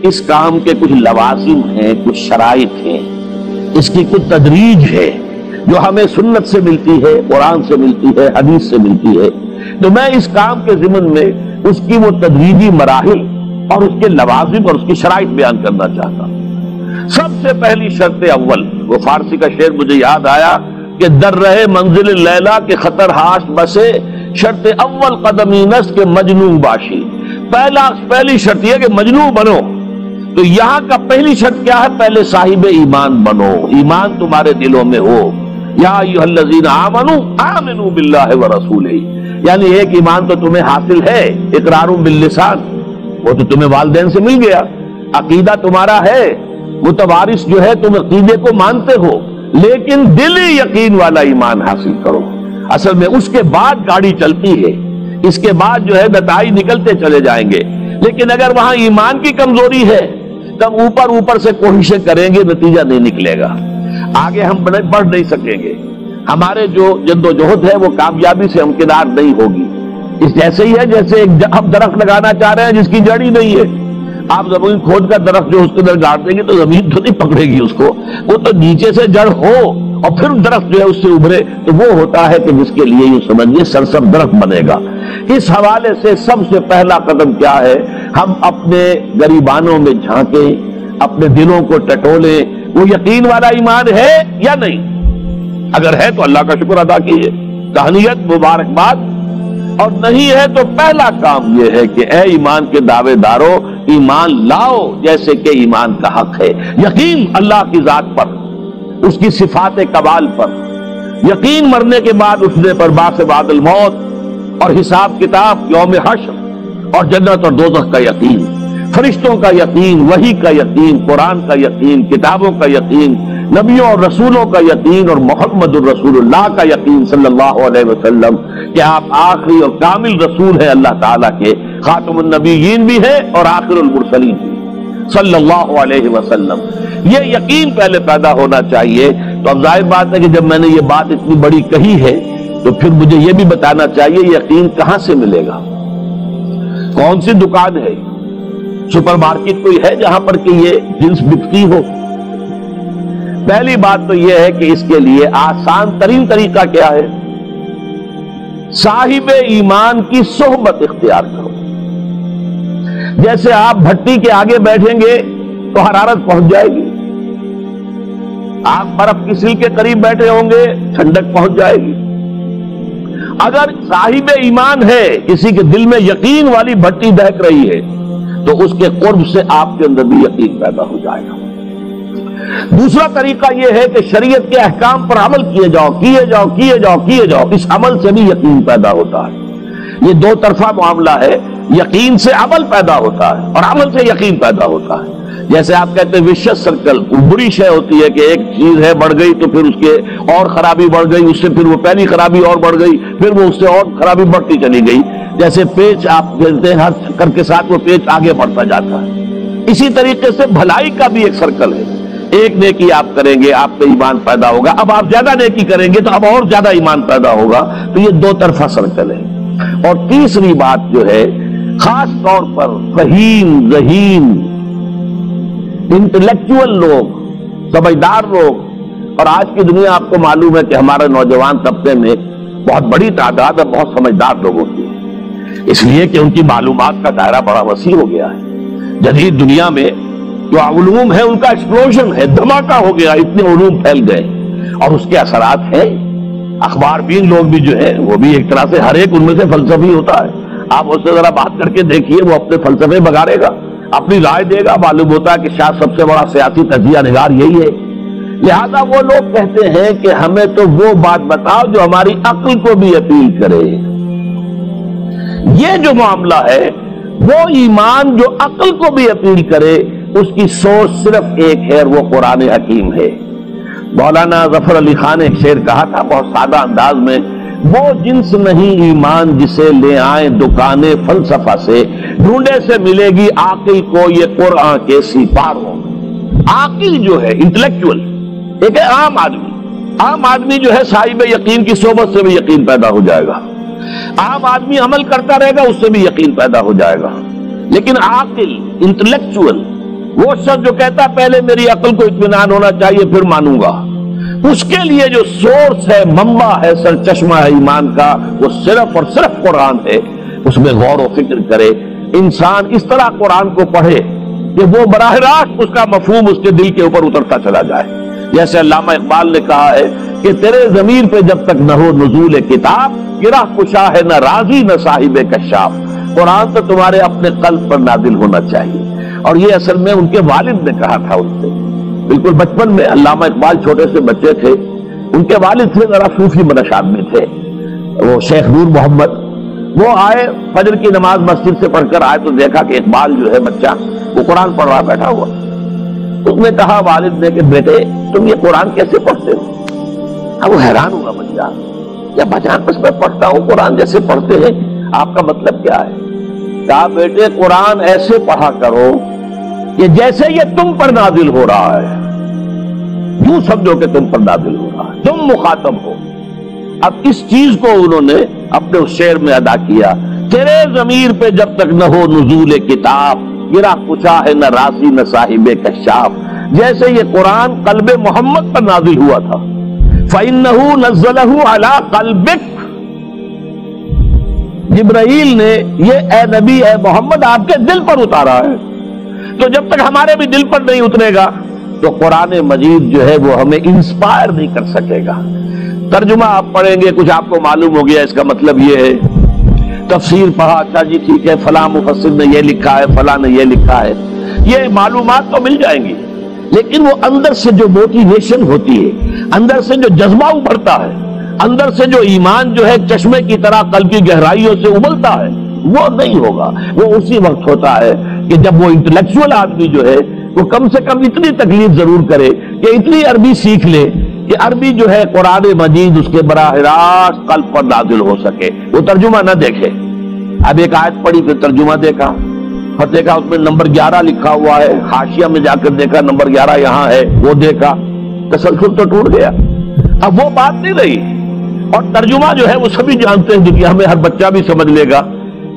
اس کام کے کچھ لوازم ہیں، کچھ شرائط ہیں، اس کی کچھ تدریج ہے جو ہمیں سنت سے ملتی ہے، قرآن سے ملتی ہے، حدیث سے ملتی ہے۔ تو میں اس کام کے ضمن میں اس کی وہ تدریجی مراحل اور اس کے لوازم اور اس کی شرائط بیان کرنا چاہتا ہوں۔ سب سے پہلی شرط اول، وہ فارسی کا شعر مجھے یاد آیا کہ در رہے منزل لیلا کے خطر ہاش بسے، شرط اول قدمی نس کے مجنون باشی۔ پہلی شرط یہ کہ مجنون بنو۔ تو یہاں کا پہلی شرط کیا ہے؟ پہلے صاحب ایمان بنو، ایمان تمہارے دلوں میں ہو۔ یا ایھا الذین آمنوا آمنوا باللہ ورسولہ، یعنی ایک ایمان تو تمہیں حاصل ہے، اقرار باللسان، وہ تو تمہیں والدین سے مل گیا، عقیدہ تمہارا ہے، متوارث جو ہے تم عقیدے کو مانتے ہو، لیکن دلی یقین والا ایمان حاصل کرو۔ اصل میں اس کے بعد گاڑی چلتی ہے، اس کے بعد جو ہے نتائج نکلتے چلے جائیں گے، لیکن اگر وہاں ایمان کی کمزوری ہے تب اوپر سے کوششیں کریں گے، نتیجہ نہیں نکلے گا، آگے ہم بڑھ نہیں سکیں گے، ہمارے جو جد و جہد ہے وہ کامیابی سے ہمکنار نہیں ہوگی۔ اس جیسے ہی ہے جیسے ہم درخت لگانا چاہ رہے ہیں جس کی جڑ ہی نہیں ہے، آپ زمین کھود کر درخت جو اس کے اندر گاڑ دیں گے تو زمین تو نہیں پکڑے گی اس کو، وہ تو نیچے سے جڑ ہو اور پھر درخت جو ہے اس سے ابھرے، تو وہ ہوتا ہے کہ جس کے لیے یہ سمجھیے سرسبز درخت بنے گا۔ اس حوالے سے سب سے پہلا قدم کیا ہے؟ ہم اپنے گریبانوں میں جھانکیں، اپنے دلوں کو ٹٹولیں، وہ یقین والا ایمان ہے یا نہیں؟ اگر ہے تو اللہ کا شکر ادا کیجیے، تہنیت، مبارکباد، اور نہیں ہے تو پہلا کام یہ ہے کہ اے ایمان کے دعوے دارو، ایمان لاؤ جیسے کہ ایمان کا حق ہے۔ یقین اللہ کی ذات پر، اس کی صفات کمال پر، یقین مرنے کے بعد اٹھنے پر، بعث بعد الموت اور حساب کتاب، یوم حشر اور جنت اور دوزخ کا یقین، فرشتوں کا یقین، وحی کا یقین، قرآن کا یقین، کتابوں کا یقین، نبیوں اور رسولوں کا یقین، اور محمد الرسول اللہ کا یقین صلی اللہ علیہ وسلم کہ آپ آخری اور کامل رسول ہیں اللہ تعالیٰ کے، خاتم النبیین بھی ہیں اور آخر المرسلین بھی صلی اللہ علیہ وسلم۔ یہ یقین پہلے پیدا ہونا چاہیے۔ تو اب ظاہر بات ہے کہ جب میں نے یہ بات اتنی بڑی کہی ہے تو پھر مجھے یہ بھی بتانا چاہیے یقین کہاں سے ملے گا، کون سی دکان ہے، سپر مارکیٹ کوئی ہے جہاں پر کہ یہ جنس بکتی ہو؟ پہلی بات تو یہ ہے کہ اس کے لیے آسان ترین طریقہ کیا ہے؟ صاحب ایمان کی صحبت اختیار کرو۔ جیسے آپ بھٹی کے آگے بیٹھیں گے تو حرارت پہنچ جائے گی، آپ برف کی سیل کے قریب بیٹھے ہوں گے ٹھنڈک پہنچ جائے گی۔ اگر صاحب ایمان ہے، کسی کے دل میں یقین والی بھٹی دہک رہی ہے، تو اس کے قرب سے آپ کے اندر بھی یقین پیدا ہو جائے گا۔ دوسرا طریقہ یہ ہے کہ شریعت کے احکام پر عمل کیے جاؤ، کیے جاؤ، کیے جاؤ، کیے جاؤ، اس عمل سے بھی یقین پیدا ہوتا ہے۔ یہ دو طرفہ معاملہ ہے، یقین سے عمل پیدا ہوتا ہے اور عمل سے یقین پیدا ہوتا ہے۔ جیسے آپ کہتے ہیں وشیس سرکل، بری شے ہوتی ہے کہ ایک چیز ہے بڑھ گئی تو پھر اس کے اور خرابی بڑھ گئی، اس سے پھر وہ پہلی خرابی اور بڑھ گئی، پھر وہ اس سے اور خرابی بڑھتی چلی گئی۔ جیسے پیچ آپ کہتے ہیں ہر چکر کے ساتھ وہ پیچ آگے بڑھتا جاتا ہے، اسی طریقے سے بھلائی کا بھی ایک سرکل ہے۔ ایک نیکی آپ کریں گے آپ کا ایمان پیدا ہوگا، اب آپ زیادہ نیکی کریں گے تو اب اور زیادہ ایمان پیدا ہوگا، تو یہ دو طرفہ سرکل ہے۔ اور تیسری بات جو ہے، خاص طور پر فہیم، ذہین، انٹلیکچوئل لوگ، سمجھدار لوگ، اور آج کی دنیا آپ کو معلوم ہے کہ ہمارے نوجوان طبقے میں بہت بڑی تعداد ہے بہت سمجھدار لوگوں کی، اس لیے کہ ان کی معلومات کا دائرہ بڑا وسیع ہو گیا ہے۔ جدید دنیا میں جو علوم ہے ان کا ایکسپلوژن ہے، دھماکہ ہو گیا، اتنے علوم پھیل گئے اور اس کے اثرات ہیں۔ اخبار بین لوگ بھی جو ہے وہ بھی ایک طرح سے ہر ایک ان میں سے فلسفی ہوتا ہے، آپ اس سے ذرا بات کر کے دیکھیے، وہ اپنے فلسفے بگاڑے گا، اپنی رائے دے گا، معلوم ہوتا ہے کہ شاید سب سے بڑا سیاسی تجزیہ نگار یہی ہے۔ لہذا وہ لوگ کہتے ہیں کہ ہمیں تو وہ بات بتاؤ جو ہماری عقل کو بھی اپیل کرے۔ یہ جو معاملہ ہے وہ ایمان جو عقل کو بھی اپیل کرے، اس کی سوچ صرف ایک ہے اور وہ قرآن حکیم ہے۔ مولانا ظفر علی خان نے ایک شعر کہا تھا بہت سادہ انداز میں، وہ جنس نہیں ایمان جسے لے آئیں دکان فلسفہ سے، ڈھونڈے سے ملے گی عاقل کو یہ قرآن کے سپاروں۔ عاقل جو ہے انٹلیکچوئل، ایک ہے عام آدمی، عام آدمی جو ہے صاحب یقین کی صحبت سے بھی یقین پیدا ہو جائے گا، عام آدمی عمل کرتا رہے گا اس سے بھی یقین پیدا ہو جائے گا، لیکن عاقل، انٹلیکچوئل، وہ شخص جو کہتا پہلے میری عقل کو اطمینان ہونا چاہیے پھر مانوں گا، اس کے لیے جو سورس ہے، منبع ہے، سرچشمہ ہے ایمان کا، وہ صرف اور صرف قرآن ہے۔ اس میں غور و فکر کرے، انسان اس طرح قرآن کو پڑھے کہ وہ براہ راست اس کا مفہوم اس کے دل کے اوپر اترتا چلا جائے۔ جیسے علامہ اقبال نے کہا ہے کہ تیرے ضمیر پہ جب تک نہ ہو نزول کتاب، گرہ کشا ہے نہ رازی نہ صاحب کشاف۔ قرآن تو تمہارے اپنے قلب پر نازل ہونا چاہیے۔ اور یہ اصل میں ان کے والد نے کہا تھا ان سے، بالکل بچپن میں۔ علامہ اقبال چھوٹے سے بچے تھے، ان کے والد تھے ذرا صوفی منش آدمی تھے، وہ شیخ نور محمد۔ وہ آئے فجر کی نماز مسجد سے پڑھ کر آئے تو دیکھا کہ اقبال جو ہے بچہ وہ قرآن پڑھ رہا بیٹھا ہوا۔ اس نے کہا والد نے کہ بیٹے تم یہ قرآن کیسے پڑھتے ہو؟ اب وہ حیران ہوا بچہ، یا بچان بس میں پڑھتا ہوں قرآن جیسے پڑھتے ہیں، آپ کا مطلب کیا ہے؟ کہا بیٹے قرآن ایسے پڑھا کرو کہ جیسے یہ تم پر نازل ہو رہا ہے، یوں سمجھو کہ تم پر نازل ہو رہا ہے، تم مخاطب ہو۔ اب اس چیز کو انہوں نے اپنے اس شعر میں ادا کیا، تیرے ضمیر پہ جب تک نہ ہو نزول کتاب، گرہ کچا ہے نہ راسی نہ صاحب کشاف۔ جیسے یہ قرآن قلب محمد پر نازل ہوا تھا، فَإِنَّهُ نَزَّلَهُ عَلَىٰ قَلْبِكَ، جبرائیل نے یہ اے نبی اے محمد آپ کے دل پر اتارا ہے۔ تو جب تک ہمارے بھی دل پر نہیں اترے گا تو قرآن مجید جو ہے وہ ہمیں انسپائر نہیں کر سکے گا۔ ترجمہ آپ پڑھیں گے، کچھ آپ کو معلوم ہو گیا اس کا مطلب یہ ہے، تفسیر پڑھا، اچھا جی ٹھیک ہے فلاں مفسر نے یہ لکھا ہے، فلاں نے یہ لکھا ہے، یہ معلومات تو مل جائیں گی، لیکن وہ اندر سے جو موٹیویشن ہوتی ہے، اندر سے جو جذبہ ابھرتا ہے، اندر سے جو ایمان جو ہے چشمے کی طرح قلب کی گہرائیوں سے ابلتا ہے، وہ نہیں ہوگا۔ وہ اسی وقت ہوتا ہے کہ جب وہ انٹلیکچوئل آدمی جو ہے وہ کم سے کم اتنی تکلیف ضرور کرے کہ اتنی عربی سیکھ لے کہ عربی جو ہے قرآن مجید اس کے براہ راست قلب پر نازل ہو سکے، وہ ترجمہ نہ دیکھے۔ اب ایک آیت پڑھی پھر ترجمہ دیکھا، پھر دیکھا اس میں نمبر 11 لکھا ہوا ہے، حاشیہ میں جا کر دیکھا نمبر 11 یہاں ہے، وہ دیکھا، تسلسل تو ٹوٹ گیا۔ اب وہ بات نہیں رہی۔ اور ترجمہ جو ہے وہ سبھی جانتے ہیں، دنیا میں ہر بچہ بھی سمجھ لے گا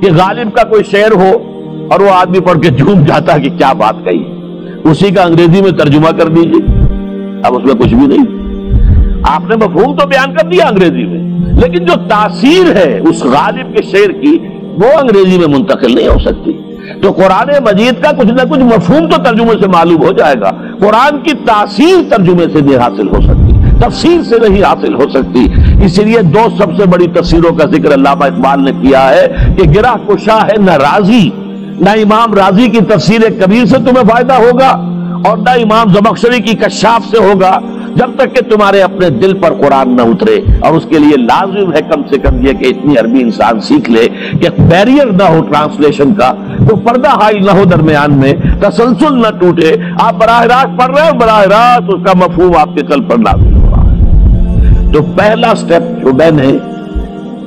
کہ غالب کا کوئی شعر ہو اور وہ آدمی پڑھ کے جھوم جاتا ہے کہ کیا بات کہی، اسی کا انگریزی میں ترجمہ کر دیجیے، اب اس میں کچھ بھی نہیں۔ آپ نے مفہوم تو بیان کر دیا انگریزی میں، لیکن جو تاثیر ہے اس غالب کے شعر کی وہ انگریزی میں منتقل نہیں ہو سکتی۔ تو قرآن مجید کا کچھ نہ کچھ مفہوم تو ترجمے سے معلوم ہو جائے گا، قرآن کی تاثیر ترجمے سے نہیں حاصل ہو سکتی، تفسیر سے نہیں حاصل ہو سکتی۔ اسی لیے دو سب سے بڑی تفسیروں کا ذکر علامہ اقبال نے کیا ہے کہ گرہ کشا ہے نہ رازی، نہ امام رازی کی تفسیر کبیر سے تمہیں فائدہ ہوگا اور نہ امام زمخشری کی کشاف سے ہوگا، جب تک کہ تمہارے اپنے دل پر قرآن نہ اترے۔ اور اس کے لیے لازم ہے کم سے کم یہ کہ اتنی عربی انسان سیکھ لے کہ بیریئر نہ ہو ٹرانسلیشن کا، تو پردہ حائل نہ ہو درمیان میں، تسلسل نہ ٹوٹے، آپ براہ راست پڑھ رہے ہیں، براہ راست اس کا مفہوم آپ کے قلب پر نازل ہو رہا ہے۔ تو پہلا سٹیپ جو میں نے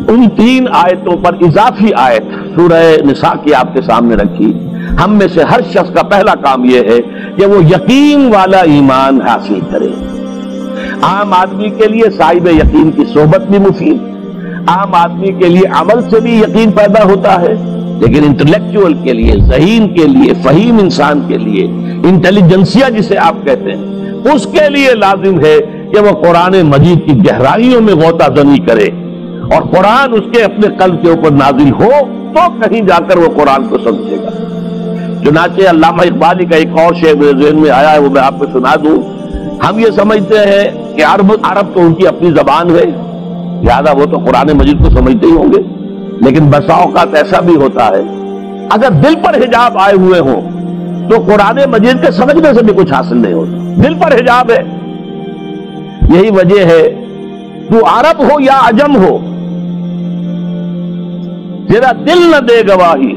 ان 3 آیتوں پر اضافی آیت سورہ نساء کی آپ کے سامنے رکھی، ہم میں سے ہر شخص کا پہلا کام یہ ہے کہ وہ یقین والا ایمان حاصل کرے۔ عام آدمی کے لیے صاحب یقین کی صحبت بھی مفید، عام آدمی کے لیے عمل سے بھی یقین پیدا ہوتا ہے، لیکن انٹلیکچوئل کے لیے، ذہین کے لیے، فہیم انسان کے لیے، انٹیلیجنسیا جسے آپ کہتے ہیں، اس کے لیے لازم ہے کہ وہ قرآن مجید کی گہرائیوں میں غوطہ زنی کرے اور قرآن اس کے اپنے قلب کے اوپر نازل ہو تو کہیں جا کر وہ قرآن کو سمجھے گا۔ چنانچہ علامہ اقبال کا ایک اور شعر میرے ذہن میں آیا ہے، وہ میں آپ کو سنا دوں۔ ہم یہ سمجھتے ہیں کہ عرب تو ان کی اپنی زبان ہے، لہٰذا وہ تو قرآن مجید کو سمجھتے ہی ہوں گے، لیکن بسا اوقات ایسا بھی ہوتا ہے اگر دل پر حجاب آئے ہوئے ہوں تو قرآن مجید کے سمجھنے سے بھی کچھ حاصل نہیں ہوتا، دل پر حجاب ہے۔ یہی وجہ ہے تو عرب ہو یا عجم ہو، تیرا دل نہ دے گواہی،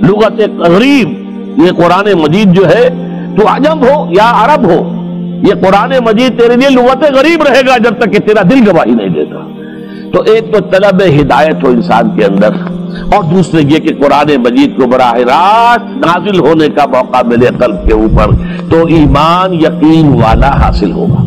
لغت غریب یہ قرآن مجید جو ہے، تو عجم ہو یا عرب ہو، یہ قرآن مجید تیرے لیے لغت غریب رہے گا جب تک کہ تیرا دل گواہی نہیں دیتا۔ تو ایک تو طلب ہدایت ہو انسان کے اندر، اور دوسرے یہ کہ قرآن مجید کو براہ راست نازل ہونے کا موقع ملے قلب کے اوپر، تو ایمان یقین والا حاصل ہوگا۔